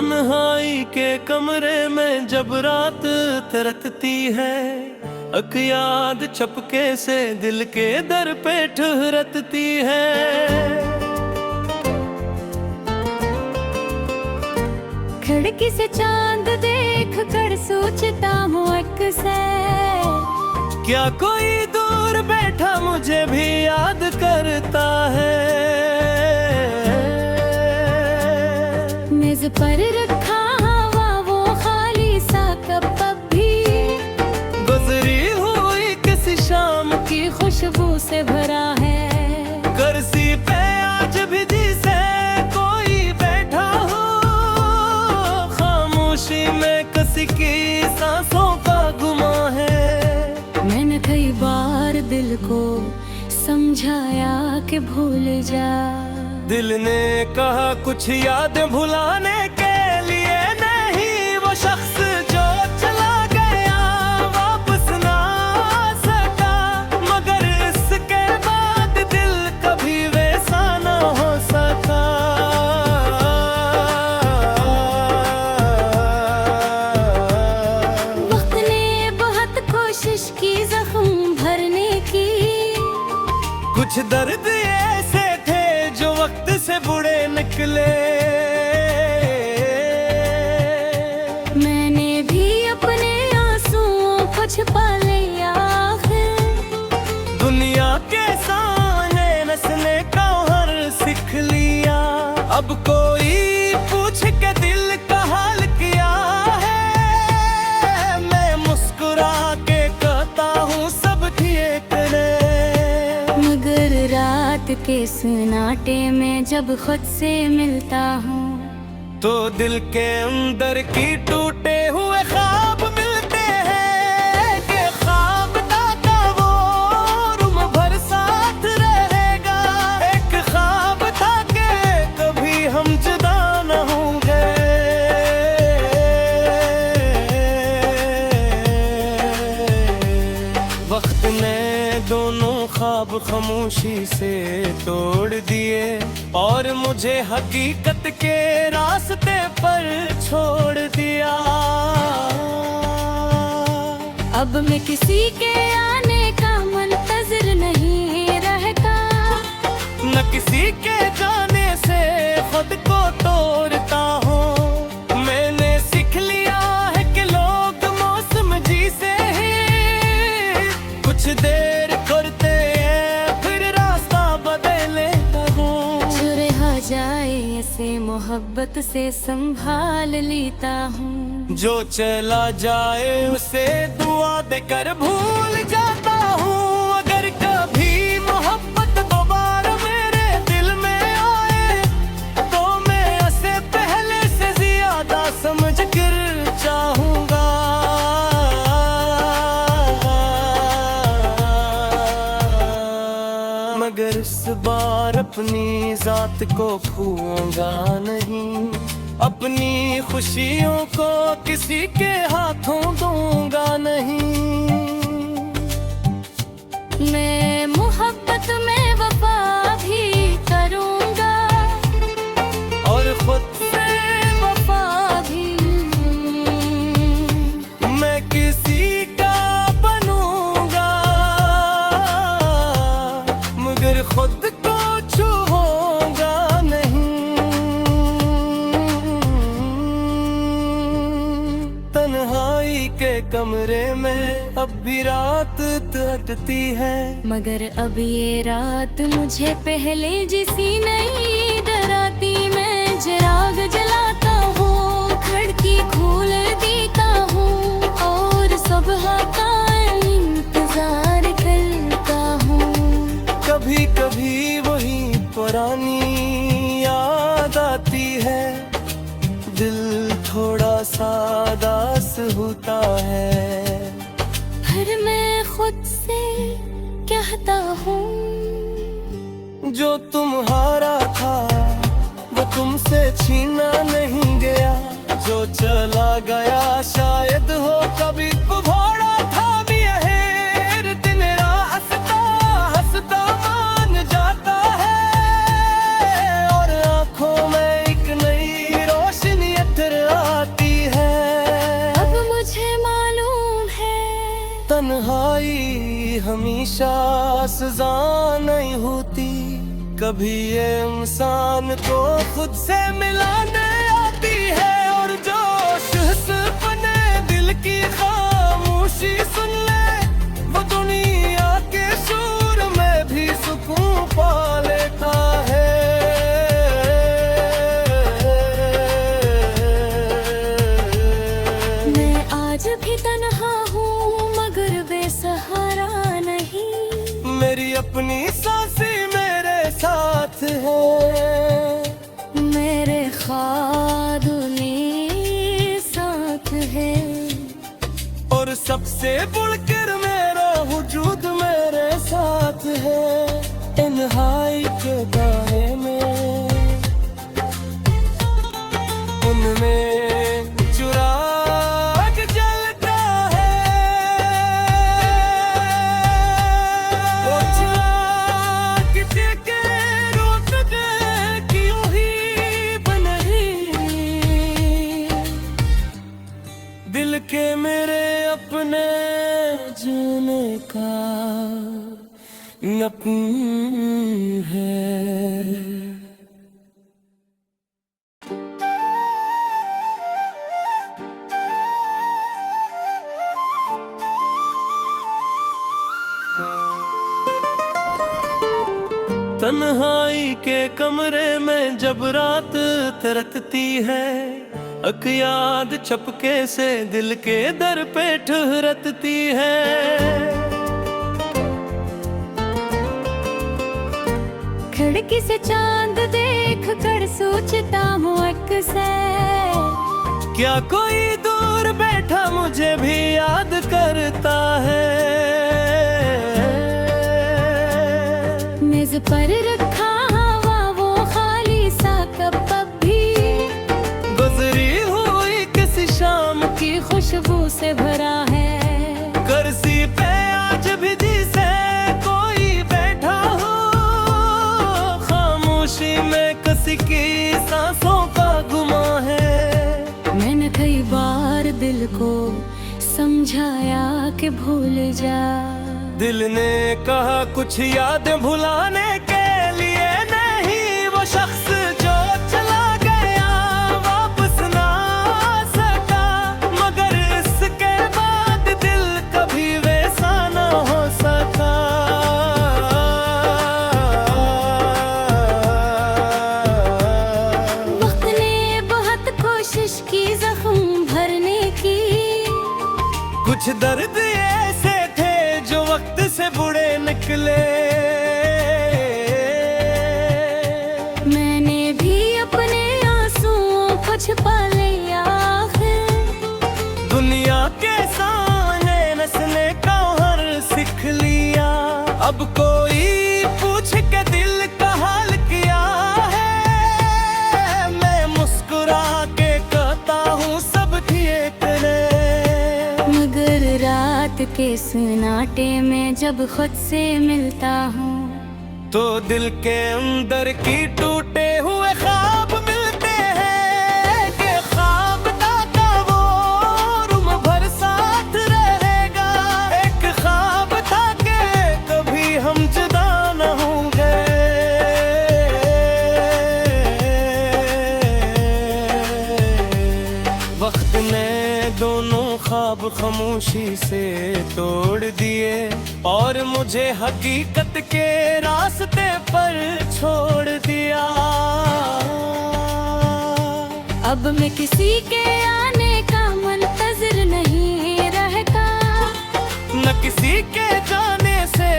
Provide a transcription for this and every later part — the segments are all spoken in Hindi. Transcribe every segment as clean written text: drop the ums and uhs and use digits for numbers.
तन्हाई के कमरे में जब रात तिरकती है, अक याद चपके से दिल के दर पे ठहरती है। खिड़की से चांद देख कर सोचता हूँ अक्सर, क्या कोई दूर बैठा मुझे भी याद करता है। मेज पर रखा हवा वो खाली सा कप भी गुजरी हुई किसी शाम की खुशबू से भरा है। कुर्सी पे आज भी जिसे कोई बैठा हो, खामोशी में किसी की सांसों का गुमा है। मैंने कई बार दिल को समझाया कि भूल जा, दिल ने कहा कुछ याद भुलाने के लिए नहीं, वो शख्स जो चला गया वापस ना आ सका। मगर इसके बाद दिल कभी वैसा ना हो सका। वक्त ने बहुत कोशिश की जख्म भरने की, कुछ दर्द ऐसे थे जो वक्त से बुरे निकले। मैंने भी अपने आंसुओं को छिपा लिया है। दुनिया के सामने नस्ले का हर सीख लिया। अब कोई पूछ के दिल का हाल किया है, मैं मुस्कुरा के कहता हूँ सब ठीक है। मगर रात के सन्नाटे में जब खुद से मिलता हूँ, तो दिल के अंदर की टूटे हुए ख्वाब मिलते हैं, कि ख्वाब था वो उम्र भर साथ रहेगा। एक ख्वाब था कि कभी हम जुदा न होंगे। वक्त ने दोनों ख्वाब खामोशी से तोड़ दिए और मुझे हकीकत के रास्ते पर छोड़ दिया। अब मैं किसी के आने का मुंतज़िर नहीं रहता, न किसी के जाने से खुद को तोड़ता हूँ। मैंने सीख लिया है कि लोग मौसम जैसे ही कुछ देर करते हैं फिर रास्ता बदल लेता हूँ। जो रह जाए ऐसे मोहब्बत से संभाल लेता हूँ। जो चला जाए उसे दुआ देकर भूल जाता हूँ। अगर कभी मोहब्बत दोबारा मेरे दिल में आए, तो मैं उसे पहले से ज्यादा समझ कर चाहूँगा। मगर इस बार अपनी जात को खोऊंगा नहीं, अपनी खुशियों को किसी के हाथों दूंगा नहीं। मैं मोहब्बत में वफा भी करूँगा और खुद से वफा भी। मैं किसी का बनूंगा, मगर खुद को छूऊंगा नहीं। तन्हाई के कमरे में अब भी रात तकती है, मगर अब ये रात मुझे पहले जैसी नहीं डराती। मैं चिराग जलाता हूँ, खिड़की खोल देता हूँ और सुबह का इंतजार करता हूँ। कभी कभी वही पुरानी याद आती है, दिल थोड़ा सा दास होता है। फिर मैं खुद से कहता हूँ, जो तुम्हारा था वो तुमसे छीना नहीं गया। जो चला गया शायद हो कभी कुभाड़ा था भी यह दिन रात हंसता हंसता मान जाता है। और आंखों में एक नई रोशनी तेरे तन्हाई हमेशा सजा नहीं होती, कभी ये इंसान को खुद से मिलाने आती है। और जोश अपने दिल की खामोशी सुन ले, वो दुनिया के शोर में भी सुकून पा लेता है। मैं आज भी तन्हा हूँ मगर बेसहारा नहीं, मेरी अपनी सांसें मेरे साथ है, मेरे ख्वाब में साथ है। और सबसे बढ़कर मेरा वजूद मेरे साथ है। तन्हाई के दायरे में उनमें चिराग जलता है, वो चिराग के रोशनी क्यों ही बन रही, दिल के मेरे अपने जीने का नपन है। तन्हाई के कमरे में जब रात तिरकती है, अक याद चपके से दिल के दर पे ठहरती है। खिड़की से चांद देख कर सोचता हूँ अक्सर, क्या कोई दूर बैठा मुझे भी याद करता है। मेज पर रखा हवा वो खाली सा कप भी, गुजरी हुई किसी शाम की खुशबू से भरा है। कुर्सी पे आज भी जिसे कोई बैठा हो, खामोशी में किसी की सांसों का गुमा है। मैंने कई बार दिल को समझाया कि भूल जा, दिल ने कहा कुछ याद भुलाने के लिए नहीं, वो शख्स जो चला गया वापस ना आ सका, मगर इसके बाद दिल कभी वैसा ना हो सका। वक्त ने बहुत कोशिश की जख्म भरने की, कुछ दर्द ऐसे थे जो वक्त से बुरे निकले। मैंने भी अपने आंसुओं को छुपा लिया है। दुनिया के सामने नस्ले का हर सीख लिया, अब कोई पूछ के दिल का हाल किया है। मैं मुस्कुरा के कहता हूँ सब ठीक है, मगर रात के सन्नाटे में जब खुद से मिलता हूँ, तो दिल के अंदर की टूटे हुए ख्वाब मिलते हैं। कि ख्वाब था वो उम्र भर साथ रहेगा, एक ख्वाब था कि कभी हम जुदा न होंगे। वक्त ने दोनों ख्वाब खामोशी से तोड़ दिए, और मुझे हकीकत के रास्ते पर छोड़ दिया। अब मैं किसी के आने का मुंतजिर नहीं रहता, न किसी के जाने से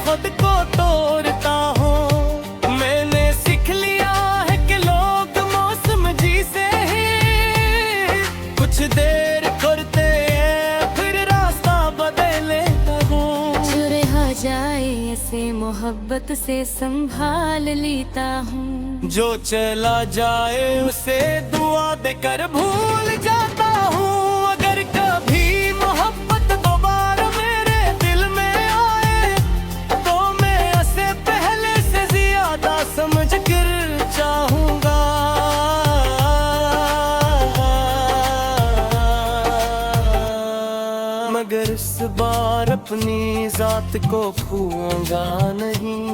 खुद को तोड़ता हूँ। मैंने सीख लिया है कि लोग मौसम जैसे ही कुछ देर करते हैं फिर रास्ता बदल लेता हूँ। जो रह जाए ऐसे मोहब्बत से संभाल लेता हूँ, जो चला जाए उसे दुआ देकर भूल जाता हूँ। अगर कभी मोहब्बत दोबारा मेरे दिल में आए, तो मैं उसे पहले से ज्यादा समझ कर चाहूँगा। मगर इस बार अपनी जात को खोऊंगा नहीं,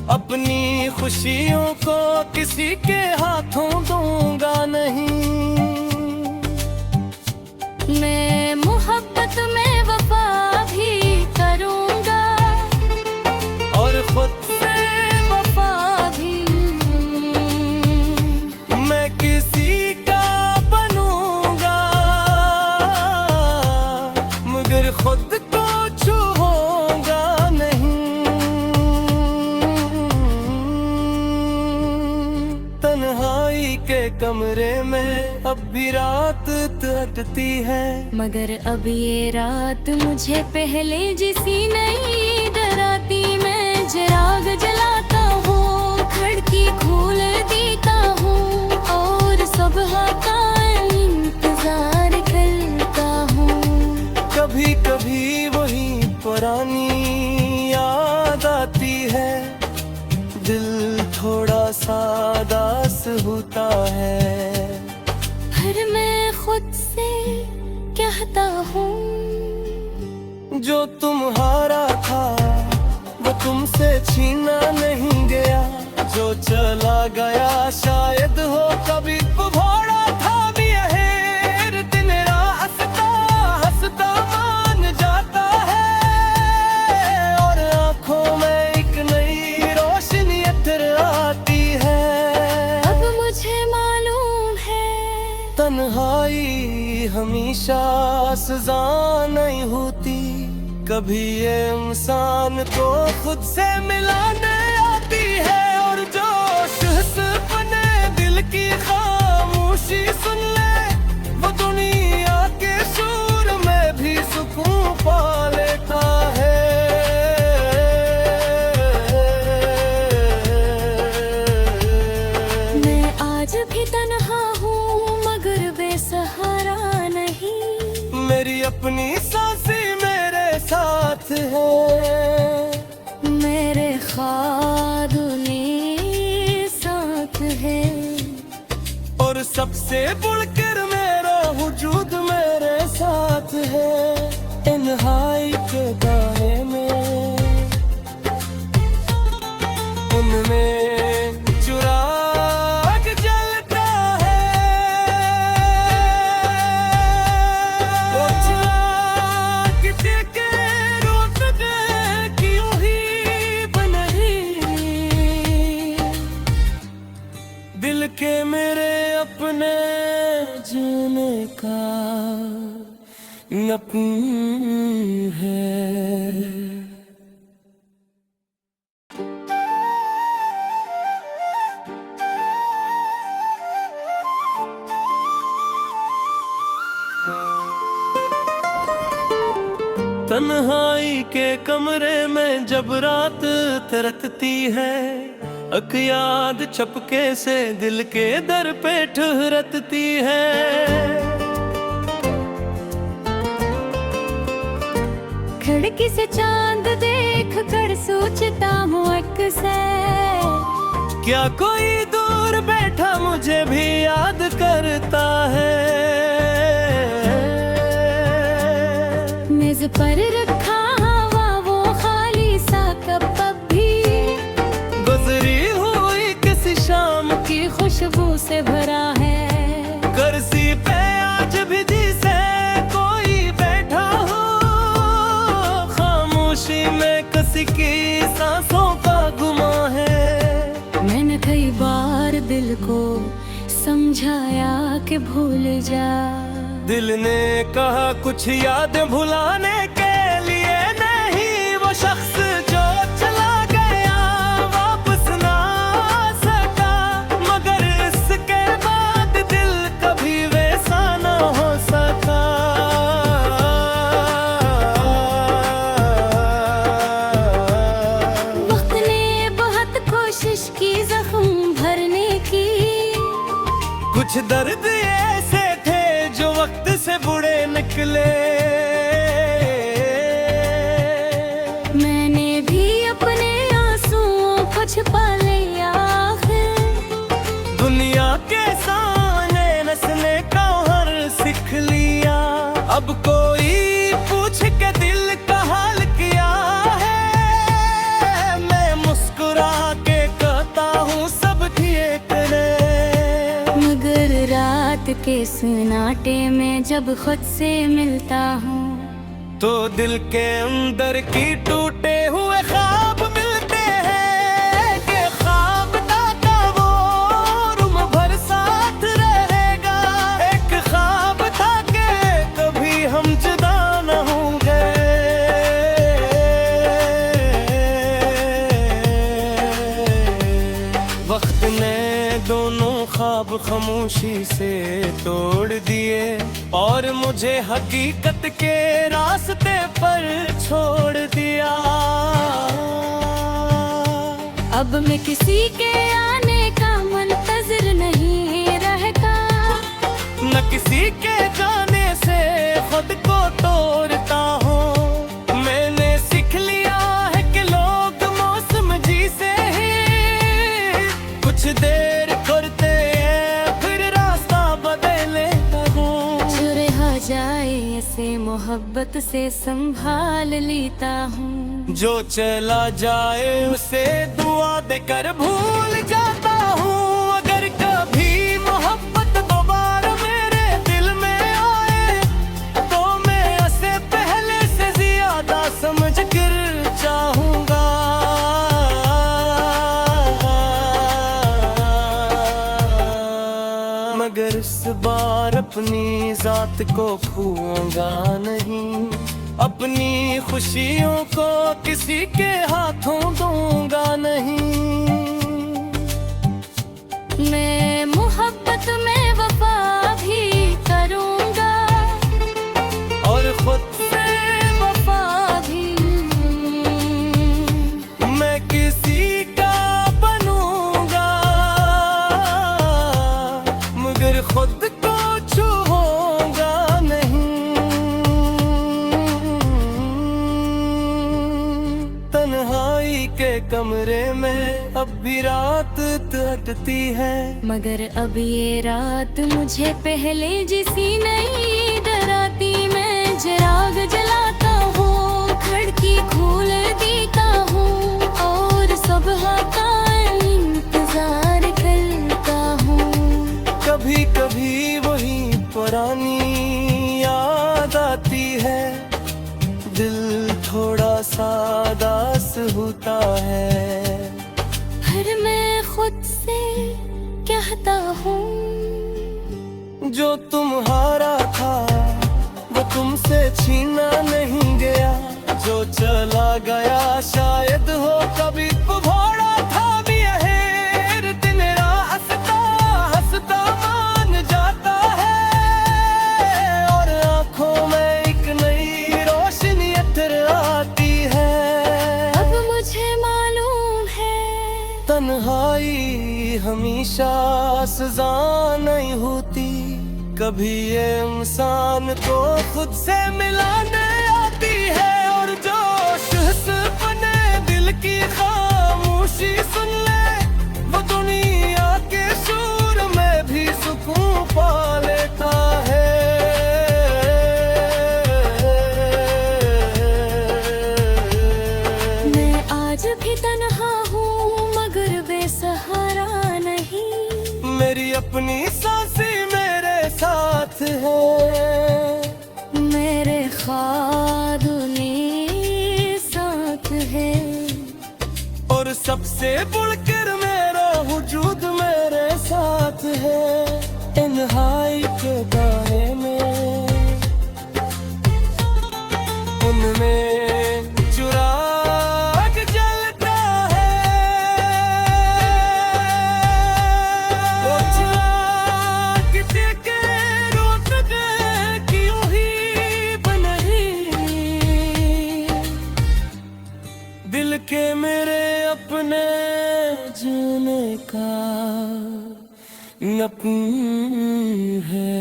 अपनी खुशियों को किसी के हाथों दूंगा नहीं। मैं मोहब्बत में वफा भी करूंगा और खुद से वफा भी। मैं किसी का बनूंगा मगर खुद को छूऊंगा नहीं। तन्हाई के कमरे में अब भी रात तड़पती है, मगर अब ये रात मुझे पहले जिसी नहीं डराती। मैं चिराग जलाता हूँ, खिड़की खोल देता हूँ और सुबह का इंतजार करता हूँ। कभी कभी वही पुरानी याद आती है, दिल थोड़ा सा दास होता है। फिर मैं खुद से कहता हूँ, जो तुम्हारा था वो तुमसे छीना नहीं गया, जो चला गया शायद हो कभी भोड़ा था भी यह दिन रात हंसता हंसता मान जाता है और आंखों में एक नई रोशनी इतर आती है। अब मुझे मालूम है तन्हाई हमेशा सजा नहीं होती, कभी ये इंसान को खुद से मिलाने आती है। और जोश अपने दिल की खामोशी सुन ले, वो दुनिया के शोर में भी सुकून पा लेता है। मैं आज भी तन्हा हूँ मगर बेसहारा नहीं। मेरी अपनी सांसें मेरे साथ है, मेरे ख्वाब में साथ है और सबसे बढ़कर मेरा वजूद मेरे साथ है। तन्हाई के दायरे में उनमें चिराग जलता है, वो चिराग के रोज क्यों ही बन रही, दिल के मेरे अपने जीने का नपन है। तन्हाई के कमरे में जब रात तिरकती है, अक याद चपके से दिल के दर पे ठहरती है। खिड़की से चांद देख कर सोचता हूँ अक्सर, क्या कोई दूर बैठा मुझे भी याद करता है। मेज पर रखा हवा वो खाली सा कप भी गुजरी हुई किसी शाम की खुशबू से भरा है। कुर्सी पे आज भी जिसे कोई बैठा हो, खामोशी में किसी की सांसों का गुमा है। मैंने कई बार दिल को समझाया कि भूल जा, दिल ने कहा कुछ याद भुलाने के लिए नहीं, वो शख्स जो चला गया वापस ना आ सका, मगर इसके बाद दिल कभी वैसा ना हो सका। वक्त ने बहुत कोशिश की जख्म भरने की, कुछ दर्द ऐसे थे जो वक्त से बुरे निकले। मैंने भी अपने आंसुओं को छुपा लिया है। दुनिया के सामने नस्ने का हर सीख लिया, अब कोई पूछ के सन्नाटे में जब खुद से मिलता हूँ तो दिल के अंदर की टूटे हुए ख्वाब मिलते हैं कि ख्वाब था वो उम्र भर साथ रहेगा। एक ख्वाब था कि कभी हम जुदा न होंगे। वक्त ने दोनों ख्वाब खामोशी से तोड़ दिए और मुझे हकीकत के रास्ते पर छोड़ दिया। अब मैं किसी के आने का मुंतज़िर नहीं रहता, न किसी के जाने से खुद को तोड़ता हूँ। मैंने सीख लिया है कि लोग मौसम जी से ही कुछ देर करते हैं फिर रास्ता बदल लेता हूँ। जो रह जाए ऐसे मोहब्बत से संभाल लेता हूँ। जो चला जाए उसे दुआ देकर भूल जाता हूँ। अगर कभी मोहब्बत दोबारा मेरे दिल में आए तो मैं उसे पहले से ज्यादा समझ कर चाहूँगा। मगर इस बार अपनी जात को खोऊंगा नहीं, अपनी खुशियों को किसी के हाथों दूंगा नहीं। मैं मोहब्बत में वफा भी करूँगा और खुद से वफा भी। मैं किसी का बनूंगा मगर खुद को छूऊंगा नहीं। तन्हाई के कमरे में अब भी रात कटती है, मगर अब ये रात मुझे पहले जिसी नहीं डराती। मैं चिराग जलाता हूँ, खिड़की खोल देता हूँ और सुबह का इंतजार करता हूँ। कभी कभी वही पुरानी याद आती है, दिल थोड़ा सा दास होता है। हर मैं खुद से कहता हूँ जो तुम्हारा था वो तुमसे छीना नहीं गया। जो चला गया शायद हो कभी कुभाड़ा था भी अहेर। दिन रात हंसता हंसता मान जाता है और आंखों में एक नई रोशनी अतर आती है। अब मुझे मालूम है तन्हाई हमेशा सजा नहीं होती, कभी ये इंसान को खुद से मिलाने आती है। और जोश अपने दिल की खामोशी सुन ले वो दुनिया के शोर में भी सुकून पा लेता है। मैं आज भी तन्हा हूँ मगर बेसहारा नहीं। मेरी अपनी सांसें मेरे साथ है, मेरे ख्वाब में साथ है और सबसे बढ़कर मेरा वजूद मेरे साथ है। तन्हाई के दायरे में उनमें चिराग जलता है। वो चिराग देके रोक दे कि यूं ही बन रही दिल के मेरे अपने जीने का नपन है।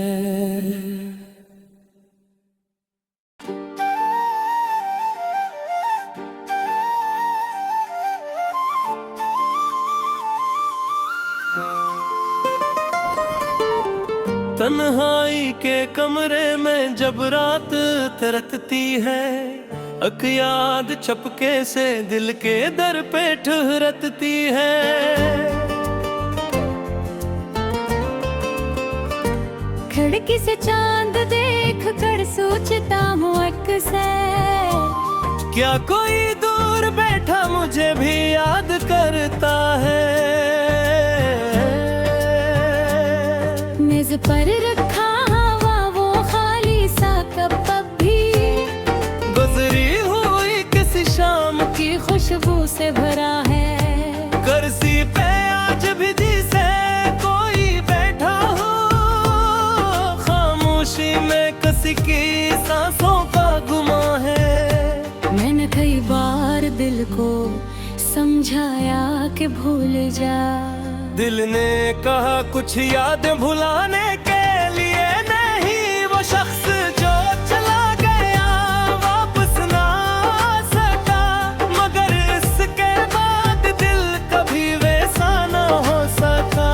तन्हाई के कमरे में जब रात तिरकती है, अक याद चपके से दिल के दर पे ठहरती है। खिड़की से चांद देख कर सोचता हूँ अक्सर, क्या कोई दूर बैठा मुझे भी याद करता है। मेज पर रखा हवा वो खाली सा कप भी गुजरी हुई किसी शाम की खुशबू से भरा है। कुर्सी पे आज भी जिसे कोई बैठा हो, खामोशी में किसी की सांसों का गुमा है। मैंने कई बार दिल को समझाया कि भूल जा, दिल ने कहा कुछ याद भुलाने के लिए नहीं, वो शख्स जो चला गया वापस ना आ सका, मगर इसके बाद दिल कभी वैसा ना हो सका।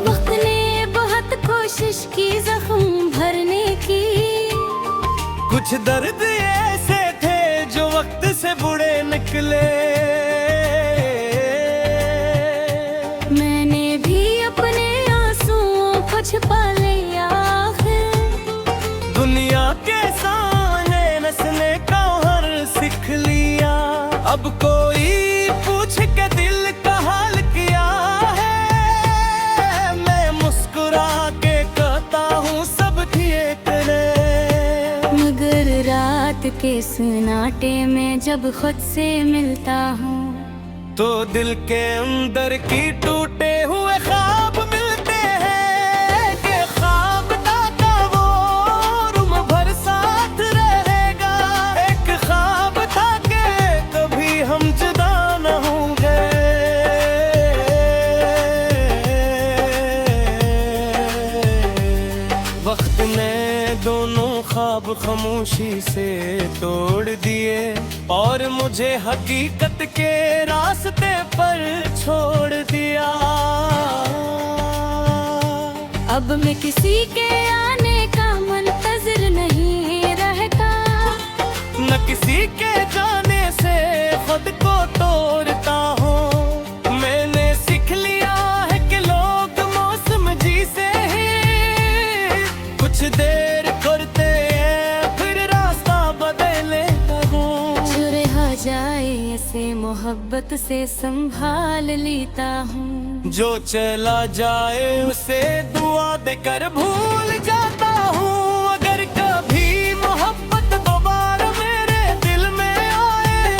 वक्त ने बहुत कोशिश की जख्म भरने की, कुछ दर्द ऐसे थे जो वक्त से बुरे निकले। मैंने भी अपने आंसुओं को छुपा लिया है। दुनिया के सामने नस्ने का हर सीख लिया, अब कोई पूछ के दिल का हाल किया है, मैं मुस्कुरा के कहता हूँ सब ठीक ने। मगर रात के सन्नाटे में जब खुद से मिलता हूँ, तो दिल के अंदर की टूटे हुए ख्वाब मिलते हैं, कि ख्वाब था वो उम्र भर साथ रहेगा। एक ख्वाब था कि कभी हम जुदा न होंगे। वक्त ने दोनों ख्वाब खामोशी से तोड़ दिए और मुझे हकीकत के रास्ते पर छोड़ दिया। अब मैं किसी के आने का मुंतज़िर नहीं रहता, न किसी के जाने से खुद को तोड़ता हूँ। मैंने सीख लिया है कि लोग मौसम जी से ही कुछ देर करते हैं फिर रास्ता बदल लेता हूँ। जो रहा जाए ऐसे मोहब्बत से संभाल लेता हूँ, जो चला जाए उसे दुआ देकर भूल जाता हूँ। अगर कभी मोहब्बत दोबारा मेरे दिल में आए,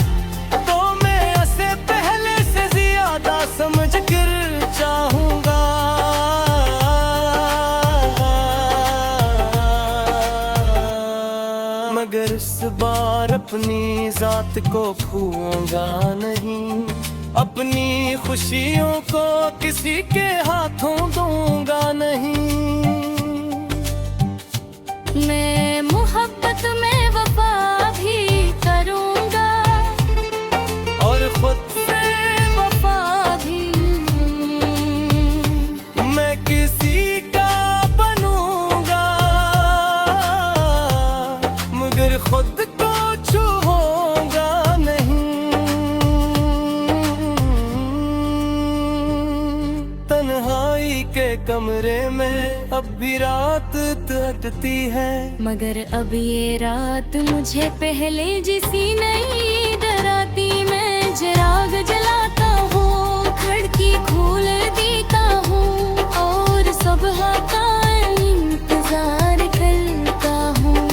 तो मैं उसे पहले से ज्यादा समझ कर चाहूँगा। मगर इस बार अपनी जात को खोऊंगा नहीं, अपनी खुशियों को किसी के हाथों दूंगा नहीं। मैं मोहब्बत में वफा भी करूँगा और खुद से वफा भी। मैं किसी का बनूंगा, मगर खुद को छूऊंगा नहीं। तन्हाई के कमरे में अब भी रात तकती है, मगर अब ये रात मुझे पहले जिसी नहीं डराती। मैं चिराग जलाता हूँ, खिड़की खोल देता हूँ और सुबह का इंतजार करता हूँ।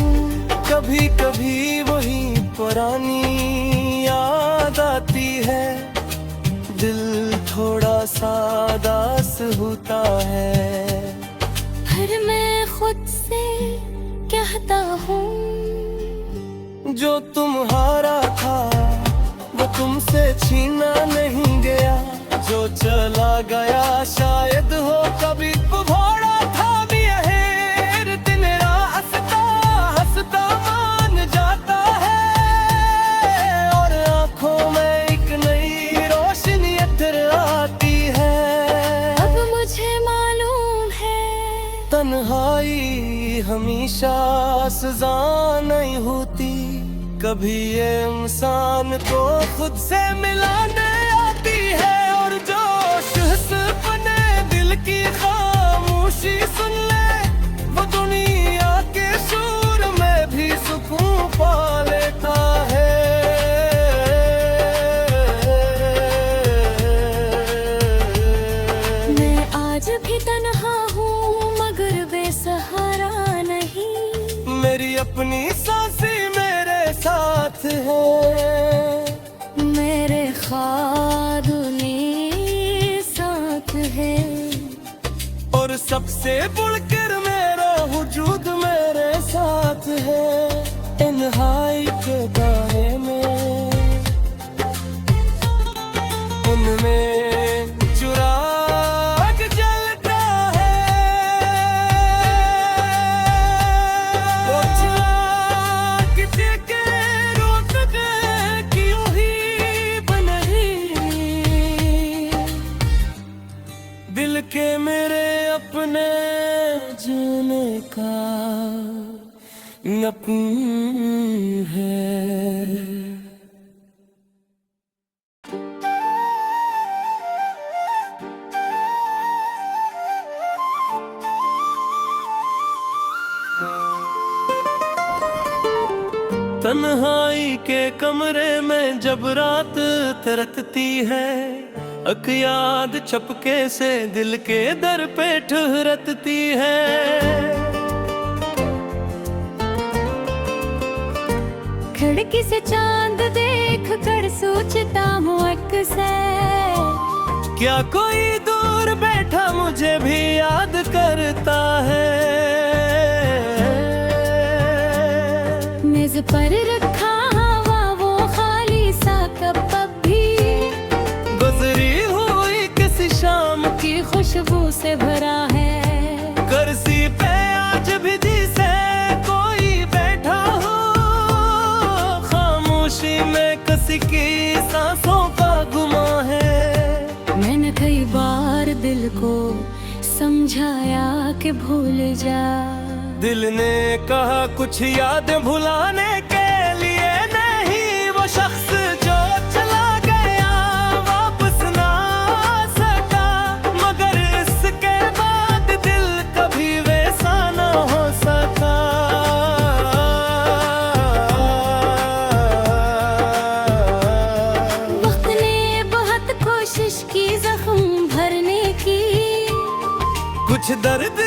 कभी कभी वही पुरानी याद आती है, दिल थोड़ा सा दास होता है। फिर मैं खुद से कहता हूँ, जो तुम्हारा था वो तुमसे छीना नहीं गया, जो चला गया शायद हो कभी कुभाड़ा था भी है। दिन रास्ता हंसता मान जाता है और आंखों में एक नई रोशनी इतर आती है। अब मुझे मालूम है तन्हाई हमेशा सजा नहीं होती, कभी ये इंसान को खुद से मिलाने आती है। और दिल की खामोशी सुन ले, वो दुनिया के शोर में भी सुकून पा लेता है। मैं आज भी तन्हा हूँ मगर बेसहारा नहीं, मेरी अपनी सांसें मेरे साथ है, मेरे ख्वाब में साथ है, और सबसे बढ़कर मेरा वजूद मेरे साथ है। तन्हाई के दायरे में उनमें चिराग जलता है, वो चिराग के रोक दे क्यों ही बन रही, दिल के मेरे अपने जीने का यकीन है। तन्हाई के कमरे में जब रात तिरकती है, अक याद चपके से दिल के दर पे ठहरती है। खिड़की से चांद देख कर सोचता हूँ अक्सर, क्या कोई दूर बैठा मुझे भी याद करता है। मेज पर रखा हवा वो खाली सा कप भी गुजरी हुई किसी शाम की खुशबू से भरा है। कुर्सी पे आज भी जिसे कोई बैठा हो, खामोशी में किसी की सांसों का गुमा है। मैंने कई बार दिल को समझाया कि भूल जा, दिल ने कहा कुछ याद भुलाने के लिए नहीं, वो शख्स जो चला गया वापस ना आ सका, मगर इसके बाद दिल कभी वैसा ना हो सका। वक्त ने बहुत कोशिश की जख्म भरने की, कुछ दर्द